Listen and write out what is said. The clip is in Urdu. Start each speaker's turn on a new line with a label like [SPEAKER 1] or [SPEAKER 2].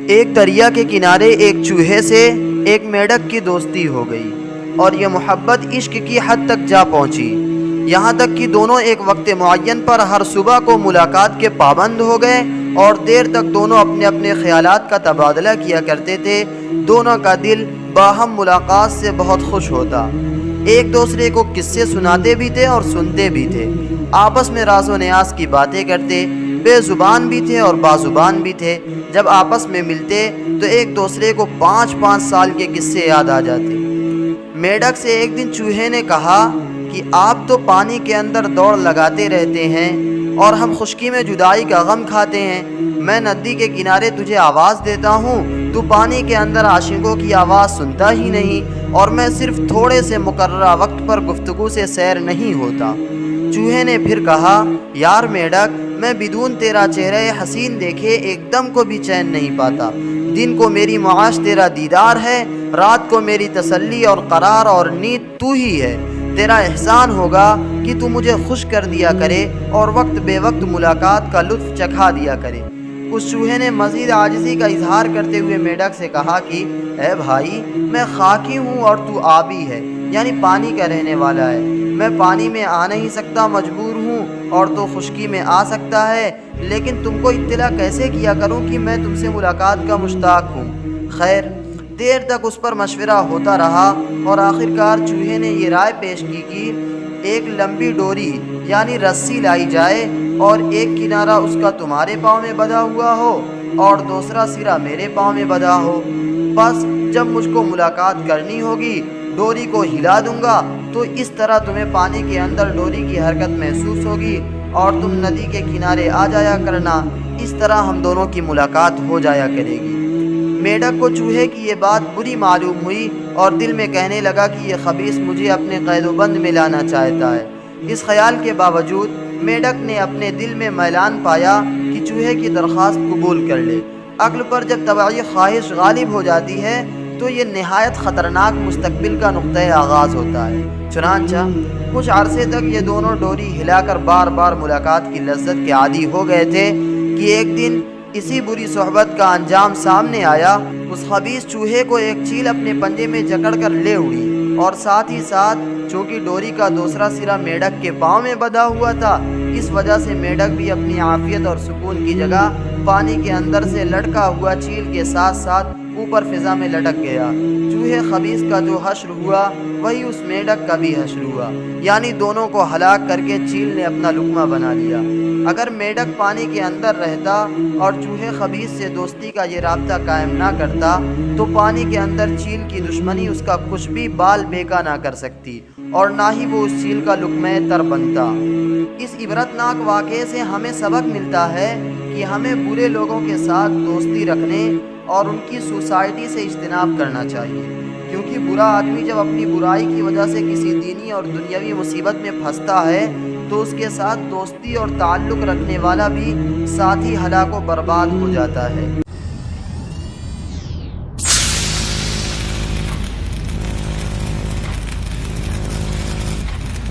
[SPEAKER 1] ایک دریا کے کنارے ایک چوہے سے ایک میڈک کی دوستی ہو گئی اور یہ محبت عشق کی حد تک جا پہنچی، یہاں تک کہ دونوں ایک وقت معین پر ہر صبح کو ملاقات کے پابند ہو گئے اور دیر تک دونوں اپنے اپنے خیالات کا تبادلہ کیا کرتے تھے۔ دونوں کا دل باہم ملاقات سے بہت خوش ہوتا، ایک دوسرے کو قصے سناتے بھی تھے اور سنتے بھی تھے، آپس میں راز و نیاز کی باتیں کرتے، بے زبان بھی تھے اور بازبان بھی تھے۔ جب آپس میں ملتے تو ایک دوسرے کو 5 سال کے قصے یاد آ جاتے۔ میڈک سے ایک دن چوہے نے کہا کہ آپ تو پانی کے اندر دوڑ لگاتے رہتے ہیں اور ہم خشکی میں جدائی کا غم کھاتے ہیں، میں ندی کے کنارے تجھے آواز دیتا ہوں، تو پانی کے اندر عاشقوں کی آواز سنتا ہی نہیں، اور میں صرف تھوڑے سے مقررہ وقت پر گفتگو سے سیر نہیں ہوتا۔ چوہے نے پھر کہا، یار میڈک، میں بدون تیرا چہرہ حسین دیکھے ایک دم کو بھی چین نہیں پاتا، دن کو میری معاش تیرا دیدار ہے، رات کو میری تسلی اور قرار اور نیند تو ہی ہے، تیرا احسان ہوگا کہ تو مجھے خوش کر دیا کرے اور وقت بے وقت ملاقات کا لطف چکھا دیا کرے۔ اس چوہے نے مزید عاجزی کا اظہار کرتے ہوئے میڈک سے کہا کہ اے بھائی، میں خاکی ہوں اور تو آبی ہے، یعنی پانی کا رہنے والا ہے، میں پانی میں آ نہیں سکتا، مجبور ہوں، اور تو خشکی میں آ سکتا ہے، لیکن تم کو اطلاع کیسے کیا کروں کہ میں تم سے ملاقات کا مشتاق ہوں۔ خیر، دیر تک اس پر مشورہ ہوتا رہا اور آخرکار چوہے نے یہ رائے پیش کی کہ ایک لمبی ڈوری یعنی رسی لائی جائے اور ایک کنارہ اس کا تمہارے پاؤں میں بندھا ہوا ہو اور دوسرا سرا میرے پاؤں میں بندھا ہو، بس جب مجھ کو ملاقات کرنی ہوگی ڈوری کو ہلا دوں گا تو اس طرح تمہیں پانی کے اندر ڈوری کی حرکت محسوس ہوگی اور تم ندی کے کنارے آ جایا کرنا، اس طرح ہم دونوں کی ملاقات ہو جایا کرے گی۔ میڈک کو چوہے کی یہ بات بری معلوم ہوئی اور دل میں کہنے لگا کہ یہ خبیث مجھے اپنے قید و بند میں لانا چاہتا ہے۔ اس خیال کے باوجود میڈک نے اپنے دل میں میلان پایا کہ چوہے کی درخواست قبول کر لے۔ عقل پر جب طبعی خواہش غالب ہو جاتی ہے تو یہ نہایت خطرناک مستقبل کا نقطۂ آغاز ہوتا ہے۔ چنانچہ کچھ عرصے تک یہ دونوں ڈوری ہلا کر بار بار ملاقات کی لذت کے عادی ہو گئے تھے کہ ایک دن اسی بری صحبت کا انجام سامنے آیا۔ اس خبیث چوہے کو ایک چیل اپنے پنجے میں جکڑ کر لے اڑی اور ساتھ ہی ساتھ چونکہ ڈوری کا دوسرا سرا میڈک کے پاؤں میں بندھا ہوا تھا، اس وجہ سے میڈک بھی اپنی عافیت اور سکون کی جگہ پانی کے اندر سے لٹکا ہوا چیل کے ساتھ ساتھ اوپر فضا میں لٹک گیا۔ چوہے خبیث کا جو حشر ہوا وہی اس میڈک کا بھی حشر ہوا، یعنی دونوں کو ہلاک کر کے چیل نے اپنا لقمہ بنا لیا۔ اگر میڈک پانی کے اندر رہتا اور چوہے خبیث سے دوستی کا یہ رابطہ قائم نہ کرتا تو پانی کے اندر چیل کی دشمنی اس کا کچھ بھی بال بیکا نہ کر سکتی اور نہ ہی وہ اس چیل کا لقمہ تر بنتا۔ اس عبرتناک واقعے سے ہمیں سبق ملتا ہے کہ ہمیں برے لوگوں کے ساتھ دوستی رکھنے اور ان کی سوسائٹی سے اجتناب کرنا چاہیے، کیونکہ برا آدمی جب اپنی برائی کی وجہ سے کسی دینی اور دنیاوی مصیبت میں پھنستا ہے تو اس کے ساتھ دوستی اور تعلق رکھنے والا بھی ساتھ ہی ہلاک و برباد ہو جاتا ہے۔